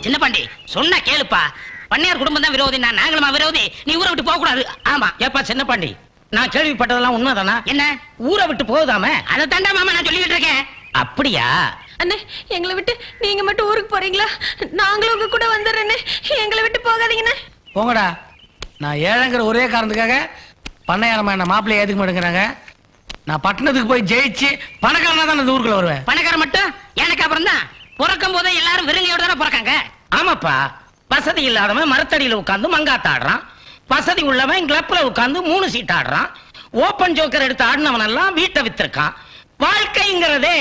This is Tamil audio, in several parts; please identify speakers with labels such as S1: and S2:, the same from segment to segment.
S1: சின்ன பாண்டி சொன்னா கேளுப்பா. பண்ணையார் குடும்பம் தான் விரோதி, நாங்களுமா விரோதி. நீ ஊரை விட்டு போக கூடாது. ஆமா.
S2: ஏப்பா சின்ன பாண்டி, நான் கேள்விப்பட்டதெல்லாம் உண்மைதானா?
S1: என்ன
S2: ஊரை விட்டு போகுதாமே?
S1: அதை தாண்டா மாமா நான் சொல்லிட்டு இருக்கேன்.
S2: அப்படியா?
S3: அண்ணே, எங்களை விட்டு நீங்க மட்டும் ஊருக்கு போறீங்களா? நாங்களும் உங்க கூட வந்துடுறேன்னு. எங்களை விட்டு போகாதீங்கண்ணே.
S2: போங்கடா. நான் ஏழைங்கிற ஒரே காரணத்துக்காக பண்ணையாரமா என்ன மாப்பிள்ளைய ஏத்துக்க மாட்டேங்கிறாங்க. நான் பட்டணத்துக்கு போய் ஜெயிச்சு பணக்காரனா தான் இந்த ஊருக்குள்ள வருவேன்.
S1: பணக்காரன் மட்டும் எனக்கு அப்புறம் தான். பிறக்கும் போதே எல்லாரும் வெறுங்கையோட தானே பிறக்காங்க.
S2: ஆமாப்பா, வசதி இல்லாதவன் மரத்தடியில உட்கார்ந்து மங்காத்த ஆடுறான். வசதி உள்ளவன் கிளப்ல உட்கார்ந்து 3 சீட் ஆடுறான். ஓபன் ஜோக்கர் எடுத்து ஆடினவன் எல்லாம் வீட்டை வித்திருக்கான். வாழ்க்கைங்கிறதே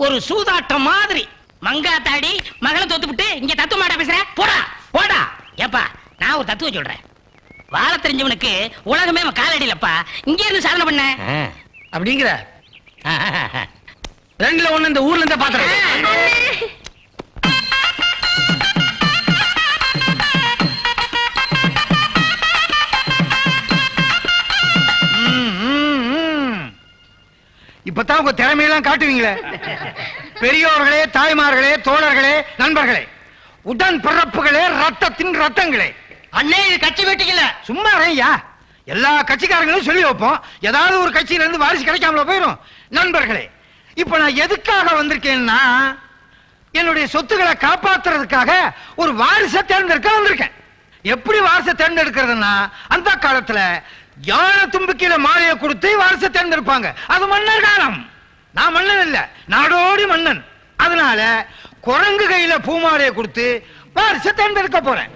S2: ஒரு சூதாட்டம் மாதிரி.
S1: மங்காத்தாடி மகளை தோத்துவிட்டு இங்க தத்துவ மாட்டா பேசுற? போடா போடா. ஏப்பா நான் ஒரு தத்துவம் சொல்றேன். வாழ தெரிஞ்சவனுக்கு உலகமே காலடியிலப்பா. இங்க இருந்து சாதனை பண்ண
S2: அப்படிங்கிற 2ல 1 இந்த ஊர்ல இருந்தே பாத்துறேன்.
S4: இப்பதான் உங்க திறமையெல்லாம் காட்டுவீங்களே. பெரியோர்களே, தாய்மார்களே, தோழர்களே, நண்பர்களே, உடன் பிறப்புகளே, ரத்தத்தின் ரத்தங்களே.
S2: அண்ணே, இது கட்சி வெட்டிக்கல.
S4: சும்மா ஐயா, எல்லா கட்சிக்காரங்களும் சொல்லி வைப்போம். ஏதாவது ஒரு கட்சியில இருந்து வாரிசு கிடைக்காமல போயிடும். நண்பர்களே, இப்ப நான் எதுக்காக வந்திருக்கேன்னா, என்னுடைய சொத்துக்களை காப்பாத்துறதுக்காக ஒரு வாரிசை தேர்ந்தெடுக்க வந்திருக்கேன். எப்படி வாரிசை தேர்ந்தெடுக்கிறதுனா, அந்த காலத்துல யானை தும்பிக்கையில மாலையை கொடுத்து வாரிசை தேர்ந்தெடுப்பாங்க. அது மன்னர் காலம். நான் மன்னன் இல்ல, நாடோடி மன்னன். அதனால குரங்கு கையில பூமாலையை கொடுத்து வாரிசை தேர்ந்தெடுக்க போறேன்.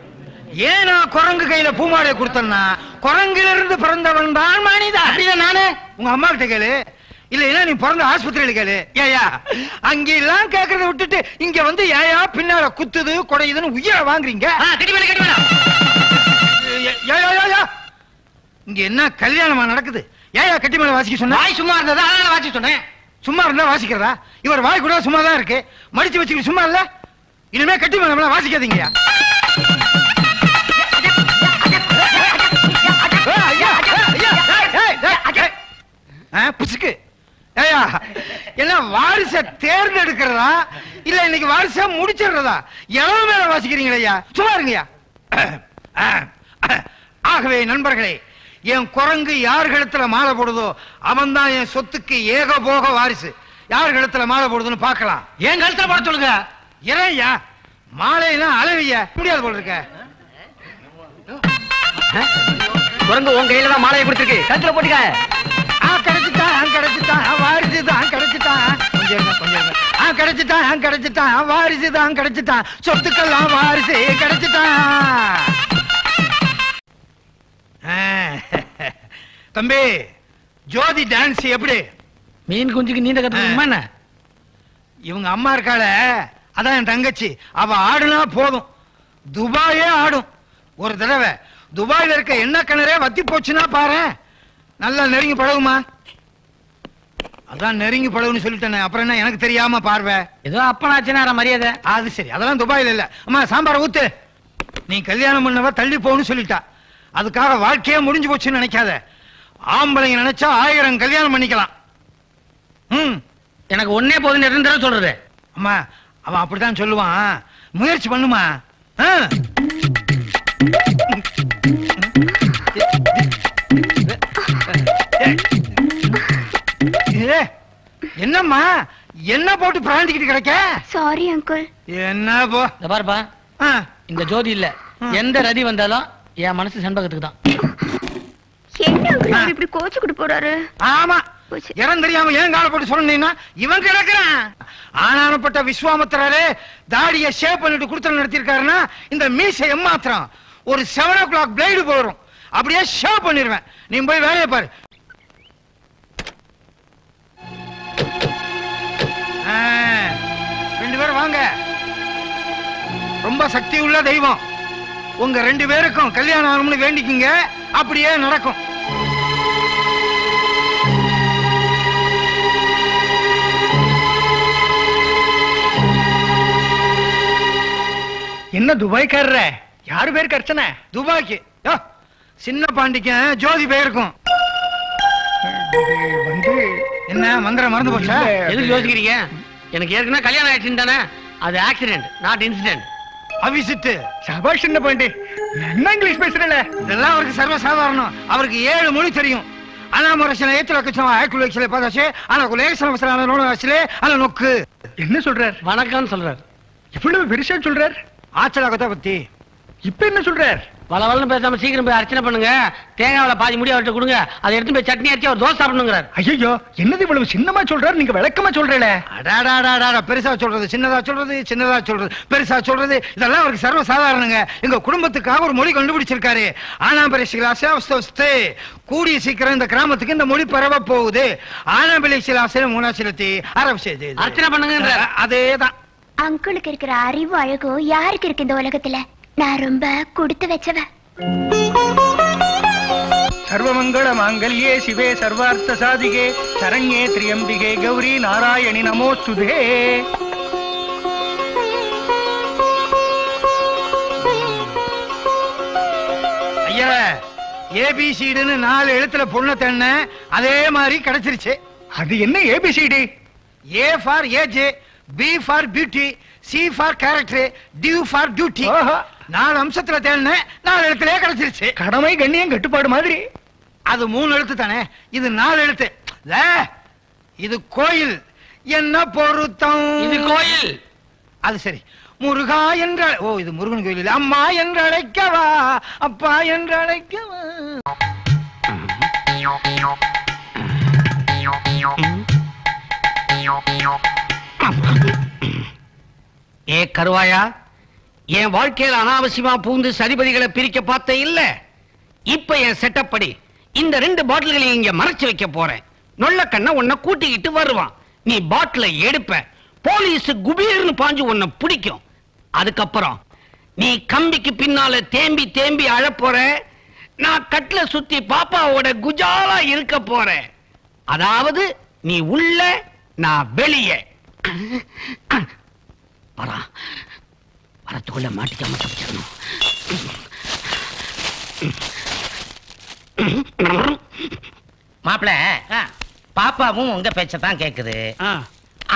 S4: ஏன் நான் குரங்கு கையில பூமாலையை கொடுத்தேன்னா, குரங்கிலிருந்து பிறந்தவன் தான் மனிதா. அப்படிதான் நானு. உங்க அம்மா கிட்ட கேளு, இல்லையா நீ பிறந்த ஆஸ்பத்திரியில கேளு. ஏயா அங்க எல்லாம் கேட்கறத விட்டுட்டு இங்க வந்து ஏயா பின்னால குத்துது குடையுதுன்னு உயிரை வாங்குறீங்க? இங்க என்ன கல்யாணமா நடக்குது? ஏயா கட்டி மேல வாசிக்க சொன்ன?
S2: வாய் சும்மா இருந்ததா அதனால வாசிக்க சொன்னேன்.
S4: சும்மா இருந்தா வாசிக்கிறதா? இவர் வாய் கூட சும்மா தான் இருக்கு. மடிச்சு வச்சுக்கிட்டு சும்மா இல்ல. இனிமே கட்டி மேல வாசிக்காதீங்கயா. புசுக்கு ஏயா என்ன வாரிசை தேர்ந்தெடுக்கிறதா இல்ல இன்னைக்கு வாரிசை முடிச்சிடுறதா? எவ்வளவு மேல வாசிக்கிறீங்களா? சும்மா இருங்கய்யா. ஆகவே நண்பர்களே, என் குரங்கு யார் கழுத்துல மாலை போடுதோ அவன் தான் என் சொத்துக்கு ஏகபோக வாரிசு. யார் கழுத்துல மாலை போடுதுன்னு பார்க்கலாம்.
S2: ஏன் கழுத்துல போட சொல்லுங்க.
S4: இறையா மாலைனா அளவிய முடியாது போல இருக்க.
S2: குரங்கு உன் கையில தான் மாலையை கொடுத்துருக்கு, கழுத்துல போட்டுக்க.
S4: கிடைச்சிட்டான் வாரிசுதான் கிடைச்சிட்டான். கிடைச்சிட்டான் வாரிசுதான் கிடைச்சிட்டான். சொத்துக்கெல்லாம் வாரிசு கிடைச்சிட்டான். தம்பி, ஜோதி டான்ஸ் எப்படி?
S2: மீன் குஞ்சுக்கு நீண்ட கத்துமா?
S4: இவங்க அம்மா இருக்காள, அதான் என் தங்கச்சி. அவ ஆடுனா போதும், துபாயே ஆடும். ஒரு தடவை துபாயில இருக்க எண்ணெய் கிணறே வத்தி போச்சுன்னா பாரு, நல்லா நெருங்கி பழகுமா. அதான் நெருங்கி பழகுன்னு சொல்லிட்டேன். அப்புறம் என்ன எனக்கு தெரியாம பார்வை?
S2: ஏதோ அப்பனாச்சுன்னா மரியாதை.
S4: அது சரி, அதெல்லாம் துபாயில இல்ல. அம்மா சாம்பார ஊத்து. நீ கல்யாணம் பண்ணவ தள்ளி போன்னு சொல்லிட்டா. அதுக்காக வாழ்க்கையே முடிஞ்சு போச்சுன்னு நினைக்காத. ஆம்பளைங்க நினைச்சா 1000 கல்யாணம் பண்ணிக்கலாம்.
S2: எனக்கு ஒன்னே போதும் 2 தடவை சொல்றது.
S4: அம்மா அவன் அப்படித்தான் சொல்லுவான். முயற்சி பண்ணுமா. என்னம்மா என்ன போட்டு பிராண்டிக்கிட்டு கிடைக்க?
S5: Sorry uncle.
S4: என்ன போ
S2: பாருப்பா, இந்த ஜோதி இல்ல எந்த ரதி வந்தாலும் என் மனசு செண்பகத்துக்கு தான்.
S5: என்ன அங்கிள் இப்படி கோச்சுக்கிட்டு போறாரு?
S4: ஆமா, இடம் தெரியாம ஏன் கால போட்டு சொன்னீங்கன்னா இவன் கிடக்குறான். ஆனானப்பட்ட விஸ்வாமித்திரரே தாடிய ஷேப் பண்ணிட்டு குடுத்தல் நடத்திருக்காருன்னா இந்த மீசை எம்மாத்திரம் ஒரு 7 o'clock பிளேடு போடும். அப்படியே ஷேப் பண்ணிடுவேன். நீ போய் வேலையை பாரு. ரெண்டு பேரும் வாங்க. ரொம்ப சக்தி உள்ள தெய்வம். உங்க 2 பேருக்கும் கல்யாணம் ஆகணும்னு வேண்டிக்குங்க, அப்படியே நடக்கும். என்ன துபாய்க்காரர? யாரு பேருக்கு அர்ச்சனை? துபாய்க்கு சின்ன பாண்டிக்கு ஜோதி பேருக்கும். என்ன மந்திரம் மறந்து போச்சா?
S2: எதுக்கு யோசிக்கிறீங்க? எனக்கு ஏற்கனவே கல்யாணம் ஆயிடுச்சுன்னு தானே. அது ஆக்சிடென்ட், நாட் இன்சிடென்ட்.
S4: அவிசிட்டு.
S6: சபாஷ் என்ன பாண்டி, என்ன இங்கிலீஷ் பேசுறல?
S4: இதெல்லாம் அவருக்கு சர்வசாதாரணம். அவருக்கு 7 மொழி தெரியும். அனாமரசன ஏத்துலக்கச்சம் ஆய்க்குலேக்ஷலே பாதாச்சே ஆனா குலேக்ஷன் வசனான நோனவாசிலே அல நொக்கு.
S6: என்ன சொல்றார்?
S2: வணக்கம் சொல்றார்.
S6: இவ்வளவு பெருசா சொல்றார்?
S4: ஆச்சலாகத்தை பத்தி
S6: இப்ப என்ன சொல்றார்?
S2: வளவளன்னு பேசாம சீக்கிரம் போய் அர்ச்சனை பண்ணுங்க. தேங்காவில பாதி முடி அவர்கிட்ட கொடுங்க. அதை எடுத்து போய் சட்னி அரைச்சி அவர் தோசை சாப்பிடணுங்கிறார்.
S6: ஐயோ, என்னது இவ்வளவு சின்னமா சொல்றாரு, நீங்க விளக்கமா சொல்றல?
S4: அடாடாடாடா, பெருசா சொல்றது சின்னதா சொல்றது, சின்னதா சொல்றது பெருசா சொல்றது, இதெல்லாம் அவருக்கு சர்வ சாதாரணங்க. எங்க குடும்பத்துக்காக ஒரு மொழி கண்டுபிடிச்சிருக்காரு. ஆனாம்பரேசிலாசே அவஸ்தவஸ்தே. கூடிய சீக்கிரம் இந்த கிராமத்துக்கு இந்த மொழி பரவ போகுது. ஆனாம்பரேசிலாசே மூணாசிலத்தி அரவசேது
S2: அர்ச்சனை பண்ணுங்க.
S4: அதேதான்.
S5: அங்கிளுக்கு இருக்கிற அறிவு அழகும் யாருக்கு இருக்கு இந்த உலகத்துல? நான் ரொம்ப கொடுத்து வச்சவ.
S6: சர்வமங்கள மாங்கல்யே சிவே சர்வார்த்த சாதிகே சரண்யே திரியம்பிகே கௌரி நாராயணி நமோஸ்துதே.
S4: ஐயா, ஏபிசிடுன்னு 4 எழுத்துல பொண்ணை தேடின அதே மாதிரி கிடைச்சிருச்சு.
S6: அது என்ன ABCD?
S4: A for AJ, B for beauty, C for character, D for duty. 4 அம்சத்துல தேடின 4 எழுத்துலயே கிடைச்சிருச்சு.
S6: கடமை கண்ணியம் கட்டுப்பாடு மாதிரி.
S4: அது 3 எழுத்து தானே, இது 4 எழுத்து. இது கோயில். என்ன பொருத்தம்?
S2: இது கோயில்.
S4: அது சரி. முருகா என்ற, ஓ இது முருகன் கோயில் இல்ல. அம்மா என்று அழைக்கவா, அப்பா என்று அழைக்கவா.
S2: ஏ கருவாயா, என் வாழ்க்கையில அனாவசியமா பூந்து சதிபதிகளை பிரிக்க பார்த்த இல்ல. இப்ப என் செட்டப் படி இந்த 2 பாட்டில்களையும் இங்க மறைச்சு வைக்க போறேன். நொல்ல கண்ண உன்னை கூட்டிக்கிட்டு வருவான். நீ பாட்டில எடுப்ப, போலீஸ் குபீர்னு பாஞ்சு உன்னை பிடிக்கும். அதுக்கப்புறம் நீ கம்பிக்கு பின்னால தேம்பி தேம்பி அழப்போற. நான் கட்ல சுத்தி பாப்பாவோட குஜாலா இருக்க போறேன். அதாவது நீ உள்ள, நான் வெளியே. வரத்துக்குள்ள மாட்டிக்காம தப்பிச்சிடணும்.
S1: மாப்பிள, பாப்பாவும் உங்க பேச்சதான் கேக்குது.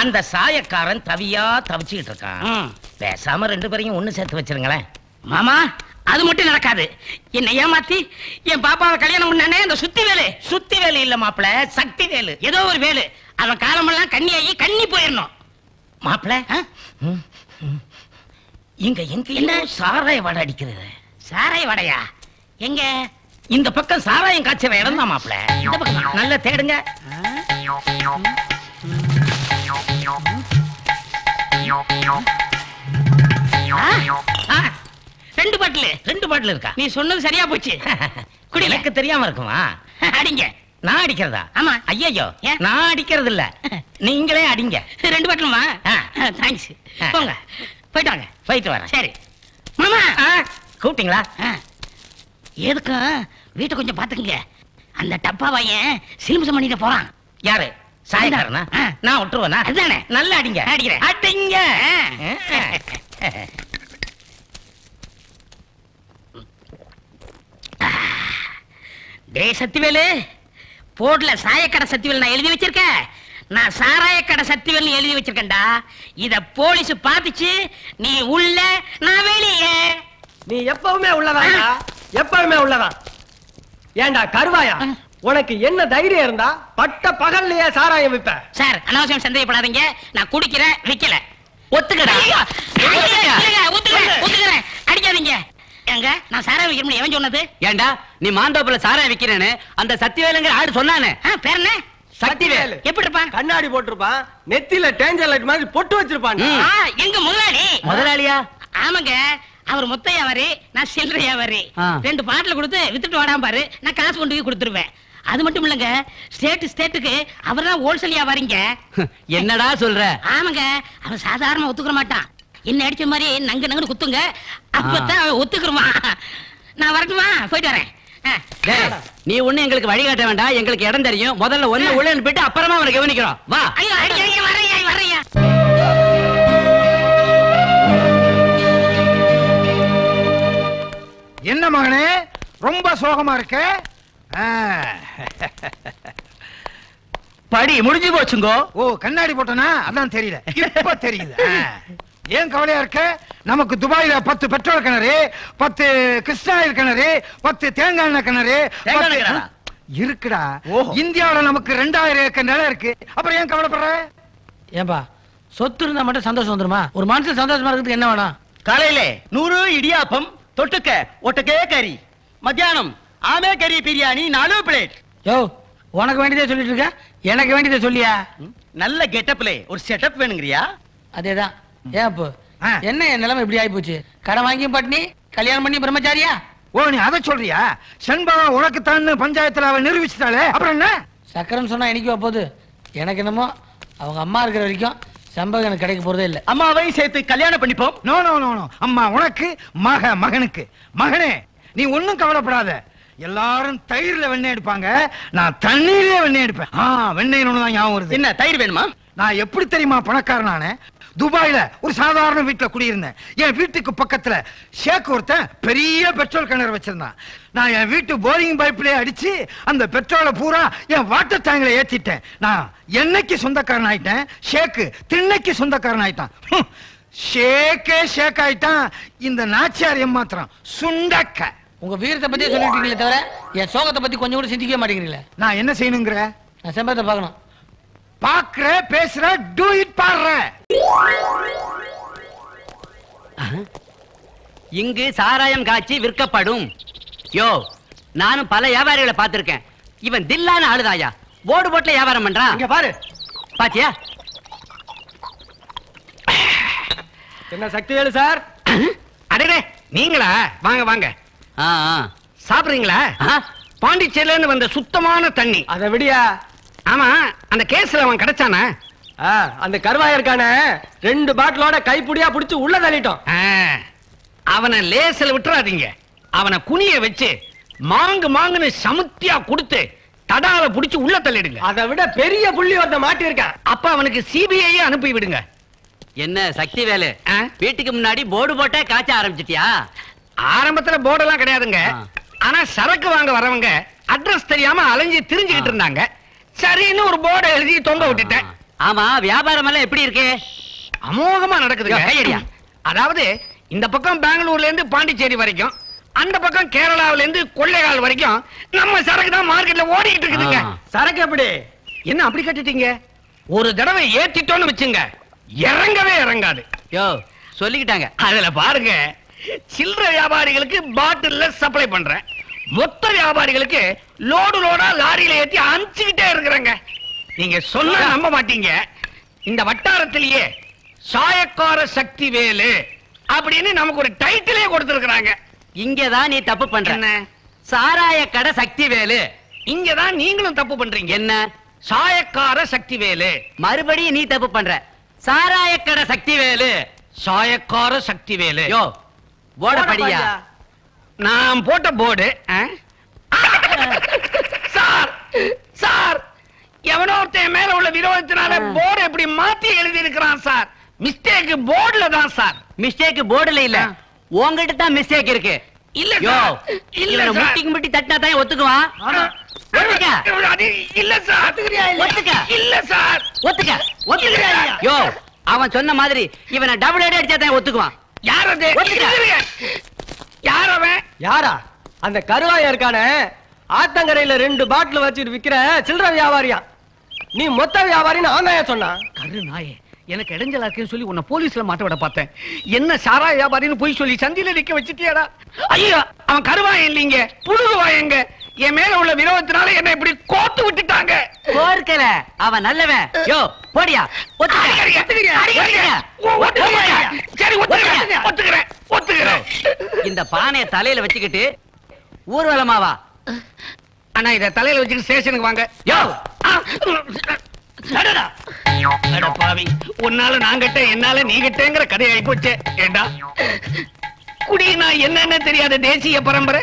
S1: அந்த சாயக்காரன் தவியா தவிச்சுக்கிட்டு இருக்கான். பேசாம 2 பேரையும் ஒண்ணு சேர்த்து வச்சிருங்களேன். மாமா, அது மட்டும் நடக்காது. என்ன ஏமாத்தி என் பாப்பாவை கல்யாணம் பண்ணானே அந்த சுத்தி வேலு. சுத்தி வேலு இல்ல மாப்பிள, சக்தி வேலு. ஏதோ ஒரு வேலு. அவன் காலமெல்லாம் கன்னியாகி கண்ணி போயிடணும். மாப்பிள, இங்க எங்க என்ன சாராய வடை அடிக்கிறது? சாராய வடையா? எங்க? இந்த பக்கம் சாராயம் காய்ச்சற இடம் தான் மாப்பிள. இந்த பக்கம் நல்லா தேடுங்க. 2 பாட்டில் இருக்கா? நீ சொன்னது சரியா போச்சு. குடி. எனக்கு தெரியாம இருக்குமா? அடிங்க. நான் அடிக்கிறதா? ஆமா. ஐயோ, நான் அடிக்கிறது இல்ல, நீங்களே அடிங்க. 2 பாட்டிலுமா? தேங்க்ஸ். போங்க, போயிட்டு வாங்க. போயிட்டு வரேன். சரி மாமா. கூப்பிட்டீங்களா? எதுக்கு? வீட்டை கொஞ்சம் பாத்துக்கங்க. அந்த டப்பா பையன் சிலிம்சம் பண்ணிட்டு போறான். யாரு? சாயக்காரனா? நான் விட்டுருவேனா? அதுதானே. நல்லா அடிங்க. அடிக்கிறேன். அடிங்க. டே சத்திவேலு, போர்ட்ல சாயக்கடை சத்திவேல் நான் எழுதி வச்சிருக்கேன். நான் சாராயக்கடை சத்திவேல் எழுதி வச்சிருக்கேன்டா. இத போலீஸ் பாத்துச்சு. நீ உள்ள, நான் வெளியே.
S7: நீ எப்பவுமே உள்ளதான், எப்பவுமே உள்ளதான். ஏண்டா கருவாயா, உனக்கு என்ன தைரியம் இருந்தா பட்ட பகல்லையே சாராயம் விப்ப?
S1: சார், அனாவசியம் சந்தேகப்படாதீங்க. நான் குடிக்கிறேன், விக்கல. ஒத்துக்கடா. ஒத்துக்கிறேன். அடிக்காதீங்க. எங்க நான் சாராயம் விக்கிறேன் எவன் சொன்னது?
S2: ஏண்டா நீ மாந்தோப்புல சாராயம் விக்கிறேன்னு அந்த சத்திவேலுங்கிற ஆடு சொன்னானே.
S1: பேர் என்ன?
S7: சத்திவேல்.
S1: எப்படி இருப்பான்?
S7: கண்ணாடி போட்டிருப்பான், நெத்தியில டேஞ்சர் லைட் மாதிரி பொட்டு வச்சிருப்பான்.
S1: எங்க முதலாளி?
S2: முதலாளியா?
S1: ஆமாங்க, அவர் மொத்த வியாபாரி, நான் சில்லறை வியாபாரி. 2 பாட்டில் கொடுத்து வித்துட்டு வாடாம பாரு, நான் காசு கொண்டு போய் கொடுத்துருவேன். அது மட்டும் இல்லங்க, ஸ்டேட்டுக்கு அவர் தான் ஹோல்சேல் வியாபாரிங்க.
S2: என்னடா சொல்ற?
S1: ஆமாங்க, அவன் சாதாரணமா ஒத்துக்கிற மாட்டான். என்ன அடிச்ச மாதிரி நங்கு நங்குன்னு குத்துங்க, அப்பதான் அவன் ஒத்துக்குருவான். நான் வரட்டுமா? போயிட்டு வரேன்.
S2: நீ ஒண்ணு எங்களுக்கு வழிகாட்ட வேண்டாம், எங்களுக்கு இடம் தெரியும். முதல்ல ஒண்ணு உள்ள போயிட்டு அப்புறமா அவனை கவனிக்கிறோம். வா.
S1: ஐயோ, வரையா வரையா.
S4: என்ன மகனே, ரொம்ப சோகமா இருக்க?
S6: படி முடிஞ்சு போச்சுங்கோ.
S4: ஓ, கண்ணாடி போட்டனா? அதான் தெரியல, இப்ப தெரியுது. ஏன் கவலையா இருக்க? நமக்கு துபாயில 10 பெட்ரோல் கிணறு, 10 கிருஷ்ணாயில் கிணறு, 10 தேங்காய் எண்ணெய் கிணறு இருக்குடா. இந்தியாவில நமக்கு 2000 ஏக்கர் நிலம் இருக்கு. அப்புறம் ஏன் கவலைப்படுற?
S2: ஏன்பா சொத்து இருந்தா மட்டும் சந்தோஷம் வந்துருமா? ஒரு மனுஷன் சந்தோஷமா இருக்கிறதுக்கு என்ன வேணும்?
S7: காலையில 100 இடியாப்பம், தொட்டுக்க ஒட்டக்கே கறி, மத்தியானம் ஆமே கறி பிரியாணி 4 பிளேட்.
S2: யோ உனக்கு வேண்டியதே சொல்லிட்டு இருக்க, எனக்கு வேண்டியதே சொல்லியா?
S7: நல்ல கெட்டப்ல ஒரு செட்டப் வேணுங்கறியா?
S2: அதேதான். ஏன் அப்போ என்ன என் நிலைமை இப்படி ஆகி போச்சு? கடன் வாங்கியும் பட்னி, கல்யாணம் பண்ணி பிரம்மச்சாரியா?
S4: ஓ நீ அதை சொல்றியா? செண்பகம் உனக்கு தான் பஞ்சாயத்துல அவ நிரூபிச்சுட்டாளே, அப்புறம் என்ன?
S2: சக்கரன்னு சொன்னா எனக்கு போகுது. எனக்கு என்னமோ அவங்க அம்மா இருக்கிற வரைக்கும் செண்பகம் எனக்கு கிடைக்க போறதே இல்ல.
S7: அம்மாவையும் சேர்த்து கல்யாணம் பண்ணிப்போம்.
S4: No no no no. அம்மா உனக்கு, மகனுக்கு. மகனே நீ ஒண்ணும் கவலைப்படாத. எல்லாரும் தயிர்ல வெண்ணெய் எடுப்பாங்க, நான் தண்ணீர்ல வெண்ணெய் எடுப்பேன். வெண்ணெய் ஒண்ணுதான் ஞாபகம் வருது.
S7: என்ன தயிர் வேணுமா?
S4: நான் எப்படி தெரியுமா பணக்காரனானே? துபாயில ஒரு சாதாரண வீட்டுல குடியிருந்தேன். என் வீட்டுக்கு பக்கத்துல ஷேக் ஒருத்தன் பெரிய பெட்ரோல் கிணறு வச்சிருந்தான். நான் என் வீட்டு போரிங் பைப்லயே அடிச்சு அந்த பெட்ரோலை பூரா என் வாட்டர் டேங்க்ல ஏத்திட்டேன். நான் எண்ணெய்க்கு சொந்தக்காரன் ஆயிட்டேன், ஷேக்கு திண்ணைக்கு சொந்தக்காரன் ஆயிட்டான். ஷேக் ஆயிட்டான். இந்த நாச்சியார் ஏமாத்திரம் சுண்டக்க.
S2: உங்க வீரத்தை பத்தி சொல்லிட்டு இருக்கீங்களே தவிர என் சோகத்தை பத்தி கொஞ்சம் கூட சிந்திக்க மாட்டேங்கிறீங்களே.
S4: நான் என்ன செய்யணுங்கிற?
S2: நான் செம்பகத்தை பார்க்கணும்.
S4: பாக்குற, பேசுற, டூ இட் பாடுற.
S8: இங்கு சாராயம் காய்ச்சி விற்கப்படும். யோ நானும் பல வியாபாரிகளை பார்த்திருக்கேன். இவன் தில்லான ஆளுதாயா, போர்டு போட்டுல வியாபாரம் பண்றான்.
S7: இங்க பாரு,
S8: பாத்தியா?
S7: என்ன சக்திவேலு சார்?
S2: அடடே நீங்களா? வாங்க வாங்க. சாப்பிடுறீங்களா? பாண்டிச்சேரியில வந்த சுத்தமான தண்ணி.
S7: அதை விடியா.
S2: ஆமா, அந்த கேஸ்ல அவன் கிடைச்சானா?
S7: அந்த கருவாயிருக்கான 2 பாட்டிலோட கைப்புடியா புடிச்சு உள்ள தள்ளிட்டோம்.
S2: அவனை லேசில் விட்டுறாதீங்க. அவனை குனிய வச்சு மாங்குன்னு சமுத்தியா கொடுத்து தடால புடிச்சு உள்ள தள்ளிடுங்க.
S7: அதை விட பெரிய புள்ளி ஒருத்த மாட்டி இருக்கான்.
S2: அப்ப அவனுக்கு சிபிஐ அனுப்பி விடுங்க.
S8: என்ன சக்தி வேலு, வீட்டுக்கு முன்னாடி போர்டு போட்டே காய்ச்ச ஆரம்பிச்சிட்டியா?
S2: ஆரம்பத்துல போர்டெல்லாம் கிடையாதுங்க. ஆனா சரக்கு வாங்க வரவங்க அட்ரஸ் தெரியாம அலைஞ்சு திரிஞ்சுக்கிட்டு இருந்தாங்க. சரின்னு ஒரு போர்டை எழுதி தொங்க விட்டுட்டேன்.
S8: ஆமா, வியாபாரம் எல்லாம் எப்படி இருக்கு?
S2: அமோகமா நடக்குதுங்க. அதாவது இந்த பக்கம் பெங்களூர்ல இருந்து பாண்டிச்சேரி வரைக்கும், அந்த பக்கம் கேரளாவில இருந்து கொள்ளைகால் வரைக்கும் நம்ம சரக்கு தான் மார்க்கெட்ல ஓடிட்டு இருக்குதுங்க.
S7: சரக்கு எப்படி?
S2: என்ன அப்படி கட்டிட்டீங்க? ஒரு தடவை ஏத்திட்டோன்னு வச்சுங்க, இறங்கவே இறங்காது.
S8: யோ சொல்லிக்கிட்டாங்க.
S2: அதுல பாருங்க, சில்லறை வியாபாரிகளுக்கு பாட்டில்ல சப்ளை பண்றேன், மொத்த வியாபாரிகளுக்கு லோடா லாரியில ஏத்தி அனுப்பிச்சுக்கிட்டே இருக்கிறேங்க. நீங்க சொல்ல நம்ப மாட்டீங்க, இந்த வட்டாரத்திலேயே சாயக்கார சக்தி வேலு அப்படின்னு நமக்கு ஒரு டைட்டிலே கொடுத்திருக்கிறாங்க.
S8: இங்கதான் நீ தப்பு பண்ற. சாராய கடை சக்தி வேலு.
S2: இங்கதான் நீங்களும் தப்பு பண்றீங்க.
S8: என்ன?
S2: சாயக்கார சக்தி வேலு.
S8: மறுபடியும் நீ தப்பு பண்ற. சாராய கடை சக்தி வேலு.
S2: சாயக்கார சக்தி வேலு.
S8: யோ போர்ட படியா?
S2: நான் போட்ட போர்டு. சார் சார், எவனோ ஒருத்தன் மேல உள்ள விரோதத்தினால போர்டு எப்படி மாத்தி எழுதி இருக்கிறான் சார். மிஸ்டேக் போர்டுல தான் சார்.
S8: மிஸ்டேக் போர்டுல இல்ல, உங்ககிட்ட தான் மிஸ்டேக் இருக்கு.
S2: இல்ல
S8: யோ
S2: இல்ல,
S8: முட்டி தட்டினா தான் ஒத்துக்குவான்.
S2: இல்ல சார்,
S8: ஒத்துக்க.
S2: இல்ல சார்,
S8: ஒத்துக்க. ஒத்துக்க. யோ அவன் சொன்ன மாதிரி இவனை டபுள் ஹெட் அடிச்சா தான் ஒத்துக்குவான்.
S2: யார் அது? யார் அவன்?
S7: யாரா? அந்த கருவாயா இருக்கான ஆத்தங்கரையில 2 பாட்டில் வச்சுட்டு விக்கிற சில்லறை வியாபாரியா. நீ மொத்த வியாபாரின்னு ஆனாயா சொன்னா?
S2: கரு நாயே, எனக்கு இடைஞ்சலா இருக்குன்னு சொல்லி உன்னை போலீஸ்ல மாட்ட விட பார்த்தேன். என்ன சாரா வியாபாரின்னு போய் சொல்லி சந்தியில நிக்க வச்சுட்டியாடா? ஐயா, அவன் கருவாயன் இல்லீங்க, புழுகுவாயங்க. என் மேல உள்ள விரோதத்தினால என்ன இப்படி கோத்து விட்டுட்டாங்க.
S8: கோர்க்கல, அவன் நல்லவன். யோ போடியா.
S2: ஒத்துக்கிறேன்.
S8: இந்த பானைய தலையில வச்சுக்கிட்டு ஊர்வலமாவா?
S2: அண்ணா, இத தலையில வச்சுட்டு ஸ்டேஷனுக்கு வாங்க.
S8: யோ
S2: பாவி, உன்னால நான் கட்ட, என்னால நீ கட்டேங்கிற கதை ஆகி போச்சே. ஏண்டா குடி, நான் என்னன்னு தெரியாத தேசிய பரம்பரை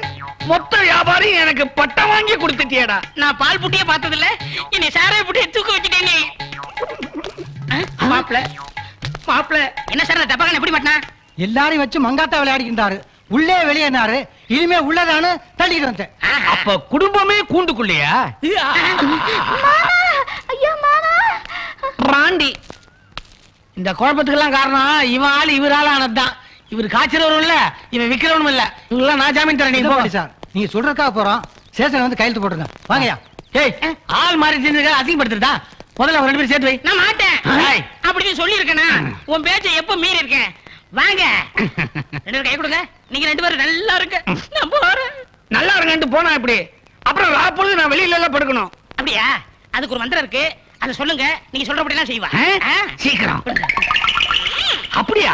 S2: மொத்த வியாபாரி எனக்கு பட்டம் வாங்கி கொடுத்துட்டியடா.
S1: நான் பால் புட்டியே பார்த்தது இல்ல, இனி சாராய புட்டியை தூக்க வச்சுட்டேனே. மாப்ள என்ன சார் டப்பாங்க எப்படி மாட்டினா?
S6: எல்லாரையும் வச்சு மங்காத்தா விளையாடிக்கிட்டாரு. உள்ளே வெளியேனாரு. இனிமே உள்ளதானு தள்ளிட்டு வந்தேன்.
S2: அப்ப குடும்பமே கூண்டுக்குள்ளையா?
S5: ஐயோ மாமா,
S2: பாண்டி இந்த குழப்பத்துக்கெல்லாம் காரணம் இவன் ஆள் இவரால ஆனதுதான். இவர் காய்ச்சறவரும் இல்ல, இவன் விக்கிறவனும் இல்ல. இவங்கெல்லாம் நான் ஜாமீன் தரேன். நீங்க போங்க
S6: சார். நீங்க சொல்றதுக்காக போறோம். ஸ்டேஷன்ல வந்து கையெழுத்து போட்டுருங்க. வாங்கயா.
S2: ஏய், ஆள் மாறி செஞ்சிருக்க, அசிங்கப்படுத்துறதா? முதல்ல அவங்க 2 பேரும் சேர்த்து வை.
S1: நான் மாட்டேன். அப்படின்னு சொல்லி இருக்கேனா? உன் பேச்சை எப்ப மீறி இருக்கேன்? வாங்க 2 பேரும் கை கொடுங்க. நீங்க 2 பேரும் நல்லா இருக்கு. நான் போறேன்.
S2: நல்லா இருங்கன்ட்டு போனா இப்படி அப்புறம் ராப்பொழுது நான் வெளியில எல்லாம் படுக்கணும்.
S1: அப்படியா? அதுக்கு ஒரு மந்திரம் இருக்கு, அதை சொல்லுங்க. நீங்க சொல்றபடிலாம் செய்வா.
S2: சீக்கிரம். அப்படியா?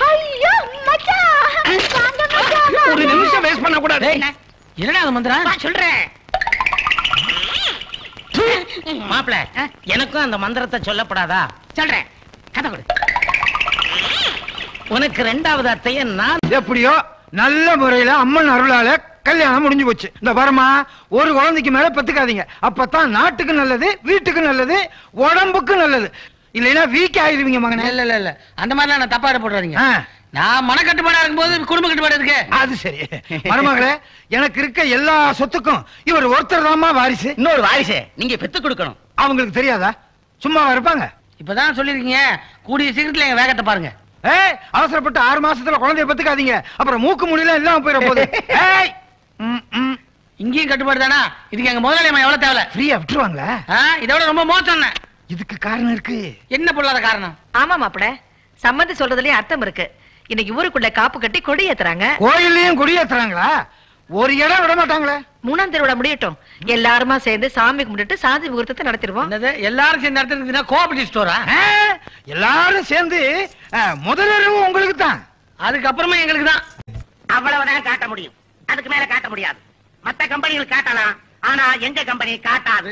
S5: ஐயோ மச்சான் வாங்க மச்சான்.
S2: ஒரு நிமிஷம் வேஸ்ட் பண்ண கூடாது. என்னடா அது மந்திரம்?
S1: வா சொல்றேன்.
S2: மாப்பிள, எனக்கும் அந்த மந்திரத்தை சொல்லப்படாதா?
S1: சொல்றேன். கதை கொடு.
S2: உனக்கு 2வது அத்தைய நான்.
S4: எப்படியோ நல்ல முறையில அம்மன் அருளால கல்யாணம் முடிஞ்சு போச்சு. இந்த வரமா ஒரு குழந்தைக்கு மேல பெத்துக்காதீங்க. அப்பதான் நாட்டுக்கு நல்லது, வீட்டுக்கு நல்லது, உடம்புக்கு நல்லது. இல்லைன்னா வீக் ஆயிருவீங்க மகனே.
S2: இல்ல இல்ல இல்ல, அந்த மாதிரி நான் தப்பா போடுறீங்க. நான் மனக்கட்டுப்பாடா இருக்கும்போது குடும்ப கட்டுப்பாடு இருக்கு.
S4: அது சரி. மருமகளே, எனக்கு இருக்க எல்லா சொத்துக்கும் இவர் ஒருத்தர் தாமா வாரிசு.
S2: இன்னொரு வாரிசு நீங்க பெத்து கொடுக்கணும்.
S4: அவங்களுக்கு தெரியாதா? சும்மாவா இருப்பாங்க?
S2: இப்பதான் சொல்லிருக்கீங்க, கூடிய சீக்கிரத்துல எங்க வேகத்தை பாருங்க.
S4: அவசரப்பட்டு 6 மாசத்துல குழந்தைய பெத்துக்காதீங்க. அப்புறம் மூக்கு முடியல இல்லாம போயிட போகுது.
S2: இங்கேயும் கட்டுப்பாடு தானா? இதுக்கு எங்க முதலாளி எவ்வளவு தேவை?
S4: ஃப்ரீயா விட்டுருவாங்களா?
S2: இதோட ரொம்ப மோசம்.
S4: இதுக்கு காரணம் இருக்கு.
S2: என்ன பொல்லாத காரணம்?
S3: ஆமா மாப்பிள, சம்மந்தி சொல்றதுலயும் அர்த்தம் இருக்கு. இன்னைக்கு ஊருக்குள்ள காப்பு கட்டி கொடி ஏத்துறாங்க.
S4: கோயிலையும் கொடி ஏத்துறாங்களா? ஒரு இடம் விட மாட்டாங்களே.
S3: 3ஆம் திருவிழா முடியட்டும், எல்லாருமா சேர்ந்து சாமி கும்பிட்டுட்டு சாந்தி முகூர்த்தத்தை நடத்திடுவோம்.
S2: எல்லாரும் சேர்ந்து நடத்துறதுன்னா கோஆபரேட்டிவ் ஸ்டோரா?
S4: எல்லாரும் சேர்ந்து முதலிரவு உங்களுக்கு தான்,
S2: அதுக்கப்புறமா எங்களுக்கு தான்.
S1: அவ்வளவுதான் காட்ட முடியும், அதுக்கு மேல காட்ட முடியாது. மத்த கம்பெனிகள் காட்டலாம், ஆனா எங்க கம்பெனி காட்டாது.